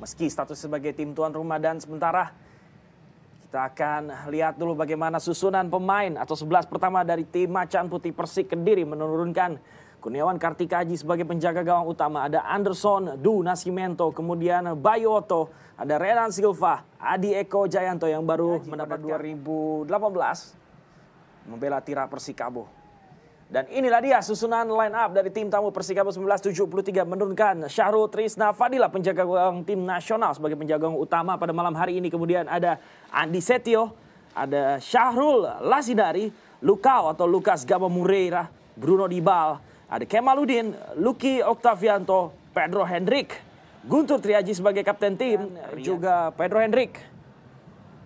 meski status sebagai tim tuan rumah. Dan sementara kita akan lihat dulu bagaimana susunan pemain atau 11 pertama dari tim Macan Putih Persik Kediri menurunkan Kurniawan Kartika Aji sebagai penjaga gawang utama. Ada Anderson Du Nascimento, kemudian Bayu Otto, ada Renan Silva, Adi Eko Jayanto yang baru mendapat 2018 membela Tira Persikabo. Dan inilah dia susunan line up dari tim tamu Persikabo 1973 menurunkan Syahrul Trisna Fadila penjaga gawang tim nasional sebagai penjaga gawang utama pada malam hari ini. Kemudian ada Andi Setio, ada Syahrul Lasidari, Lukau atau Lukas Gama Mureira, Bruno Dibal, ada Kemaludin, Lucky Oktavianto, Pedro Hendrik, Guntur Triaji sebagai kapten tim, juga Pedro Hendrik.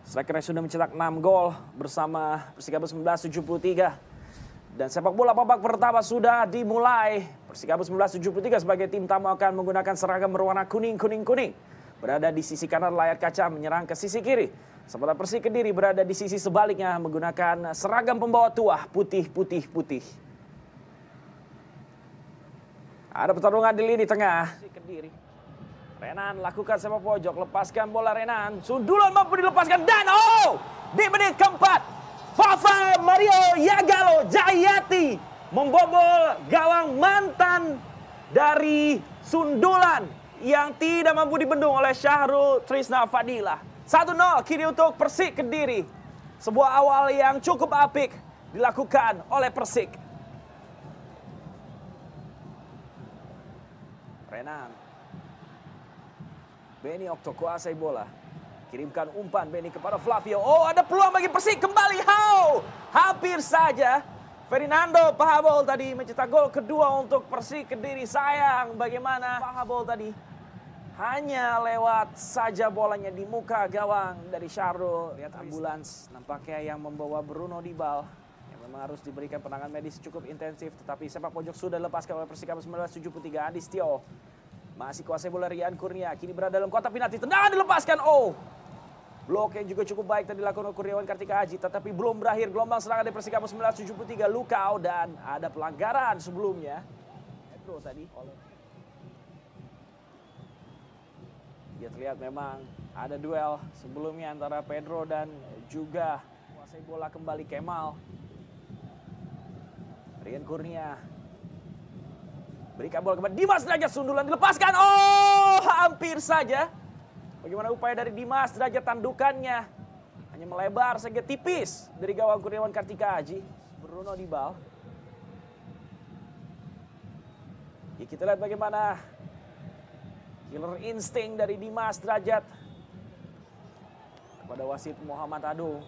Striker yang sudah mencetak 6 gol bersama Persikabo 1973. Dan sepak bola babak pertama sudah dimulai. Persikabo 1973 sebagai tim tamu akan menggunakan seragam berwarna kuning-kuning-kuning. Berada di sisi kanan layar kaca menyerang ke sisi kiri. Sementara Persik Kediri berada di sisi sebaliknya menggunakan seragam pembawa tuah putih-putih-putih. Ada pertarungan di lini tengah. Kediri. Renan lakukan sepak pojok, lepaskan bola Renan. Sundulan mampu dilepaskan dan di menit keempat Fafa Mario Yagalo Jayati membobol gawang mantan dari sundulan yang tidak mampu dibendung oleh Syahrul Trisna Fadila. 1-0 kini untuk Persik Kediri. Sebuah awal yang cukup apik dilakukan oleh Persik. Renan. Beni Okto kuasai bola. Kirimkan umpan Beni kepada Flavio. Ada peluang bagi Persik kembali. Hampir saja Fernando Pahabol tadi mencetak gol kedua untuk Persik Kediri. Sayang bagaimana Pahabol tadi hanya lewat saja bolanya di muka gawang dari Syahrul. Lihat ambulans nampaknya yang membawa Bruno Dibal. Yang memang harus diberikan penanganan medis cukup intensif. Tetapi sepak pojok sudah dilepaskan oleh Persikabo 1973. Andi Setio masih kuasai bola Rian Kurnia. Kini berada dalam kotak penalti. Tendangan dilepaskan. Blok yang juga cukup baik tadi dilakukan oleh Kurniawan Kartika Aji. Tetapi belum berakhir gelombang serangan dari Persikabo 1973. Lukau dan ada pelanggaran sebelumnya. Pedro tadi. Ya terlihat memang ada duel sebelumnya antara Pedro dan juga kuasai bola kembali Kemal. Rian Kurnia. Berikan bola kepada Dimas Derajat, sundulan dilepaskan. Hampir saja. Bagaimana upaya dari Dimas Derajat, tandukannya hanya melebar saja tipis dari gawang Kurniawan Kartika Aji. Bruno Dibal. Ya, kita lihat bagaimana killer insting dari Dimas Derajat kepada wasit Muhammad Adung.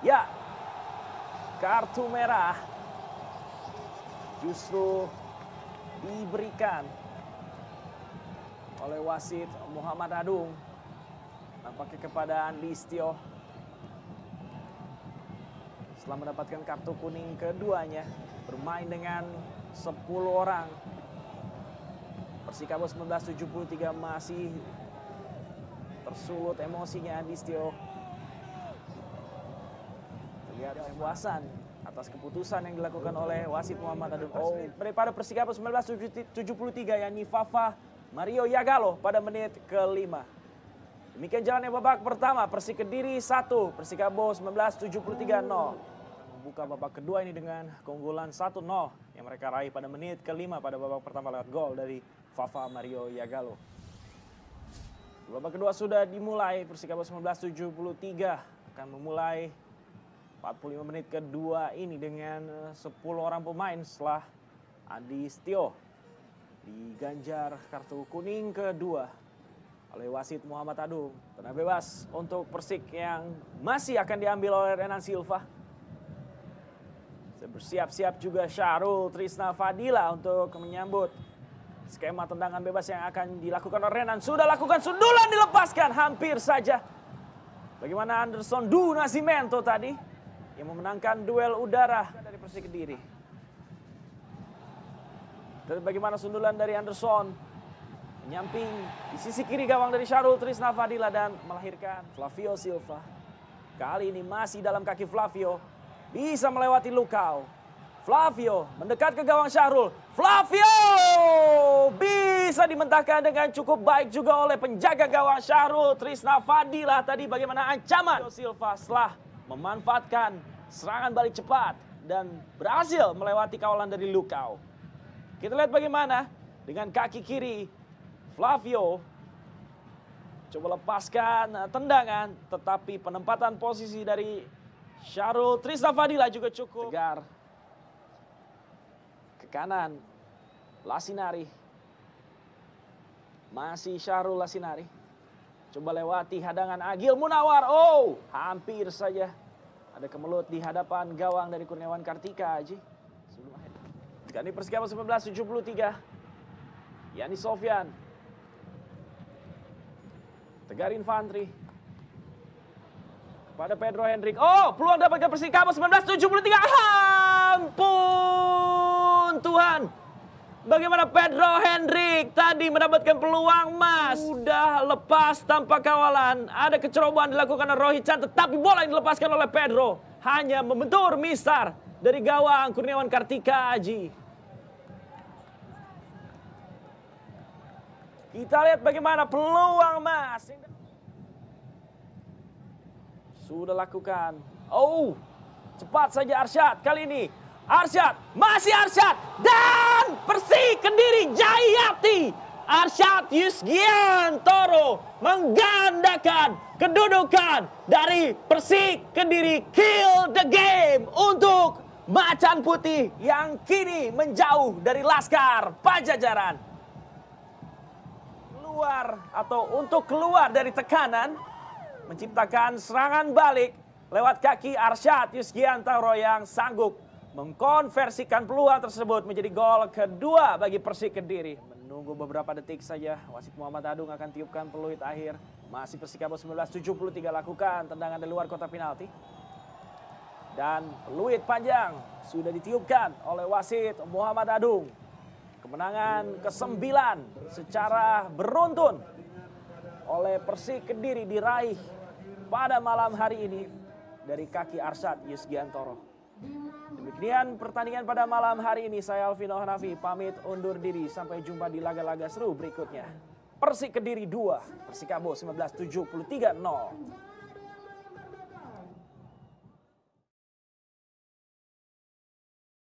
Ya, kartu merah justru diberikan oleh wasit Muhammad Adung. Nampaknya kepada Andi Setio. Setelah mendapatkan kartu kuning keduanya, bermain dengan 10 orang. Persikabo 1973 masih tersulut emosinya Andi Setio. Terlihat kepuasan atas keputusan yang dilakukan oleh wasit Muhammad Adung. Daripada Persikabo 1973 yakni Fafa Mario Yagalo pada menit ke-5. Demikian jalannya babak pertama. Persik Kediri 1, Persikabo 1973 0. Membuka babak kedua ini dengan keunggulan 1-0 yang mereka raih pada menit ke-5 pada babak pertama lewat gol dari Fafa Mario Yagalo. Babak kedua sudah dimulai. Persikabo 1973 akan memulai 45 menit kedua ini dengan 10 orang pemain setelah Andi Setio diganjar kartu kuning kedua oleh wasit Muhammad Adung. Tenang bebas untuk Persik yang masih akan diambil oleh Renan Silva. Bersiap-siap juga Syahrul Trisna Fadila untuk menyambut skema tendangan bebas yang akan dilakukan oleh Renan. Sudah lakukan sundulan dilepaskan hampir saja. Bagaimana Anderson Du Nascimento tadi yang memenangkan duel udara dari Persik Kediri. Dan bagaimana sundulan dari Anderson menyamping di sisi kiri gawang dari Syahrul Trisna Fadila dan melahirkan Flavio Silva. Kali ini masih dalam kaki Flavio, bisa melewati Lukau. Flavio mendekat ke gawang Syahrul. Flavio bisa dimentahkan dengan cukup baik juga oleh penjaga gawang Syahrul. Trisna Fadila tadi bagaimana ancaman. Silva setelah memanfaatkan serangan balik cepat dan berhasil melewati kawalan dari Lukau. Kita lihat bagaimana dengan kaki kiri Flavio coba lepaskan tendangan, tetapi penempatan posisi dari Syahrul Trisna Fadila juga cukup tegar. Ke kanan Lasinari, masih Syahrul Lasinari, coba lewati hadangan Agil Munawar. Oh, hampir saja ada kemelut di hadapan gawang dari Kurniawan Kartika Aji. Sebelum akhir. Kali Persikabo 1973. Yani Sofyan. Tegar Infantri. Kepada Pedro Hendrik. Oh, peluang dapatkan Persikabo 1973. Ampun Tuhan. Bagaimana Pedro Hendrik tadi mendapatkan peluang emas. Sudah lepas tanpa kawalan. Ada kecerobohan dilakukan oleh Rohit Chan. Tetapi bola yang dilepaskan oleh Pedro hanya membentur mistar dari gawang Kurniawan Kartika Aji. Kita lihat bagaimana peluang emas. Sudah lakukan. Oh, cepat saja Arsyad kali ini. Arsyad, masih Arsyad. Dan Persik Kediri Jayati. Arsyad Yusgiantoro menggandakan kedudukan dari Persik Kediri. Kill the game untuk Macan Putih yang kini menjauh dari Laskar Pajajaran. Untuk keluar dari tekanan, menciptakan serangan balik lewat kaki Arsyad Yusgiantoro yang sanggup mengkonversikan peluang tersebut menjadi gol kedua bagi Persik Kediri. Menunggu beberapa detik saja, wasit Muhammad Adung akan tiupkan peluit akhir. Masih Persikabo 1973 lakukan tendangan dari luar kotak penalti. Dan peluit panjang sudah ditiupkan oleh wasit Muhammad Adung. Kemenangan ke-9 secara beruntun oleh Persik Kediri diraih pada malam hari ini dari kaki Arsyad Yusgiantoro. Demikian pertandingan pada malam hari ini. Saya Alvino Hanafi pamit undur diri. Sampai jumpa di laga-laga seru berikutnya. Persik Kediri 2, Persikabo 1973 0.